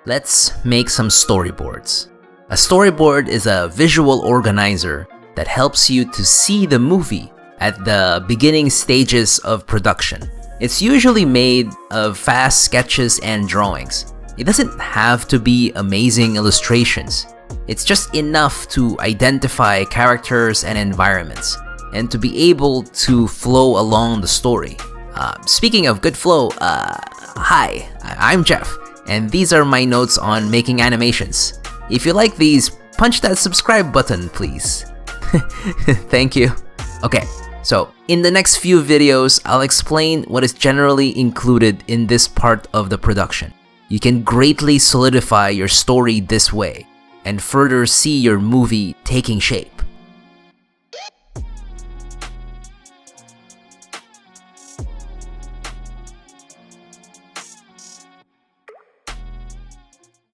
Let's make some storyboards. A storyboard is a visual organizer that helps you to see the movie at the beginning stages of production. It's usually made of fast sketches and drawings. It doesn't have to be amazing illustrations. It's just enough to identify characters and environments, and to be able to flow along the story. Speaking of good flow, hi, I'm Jeff, and these are my notes on making animations. If you like these, punch that subscribe button, please. Thank you. Okay, so in the next few videos, I'll explain what is generally included in this part of the production. You can greatly solidify your story this way, and further see your movie taking shape.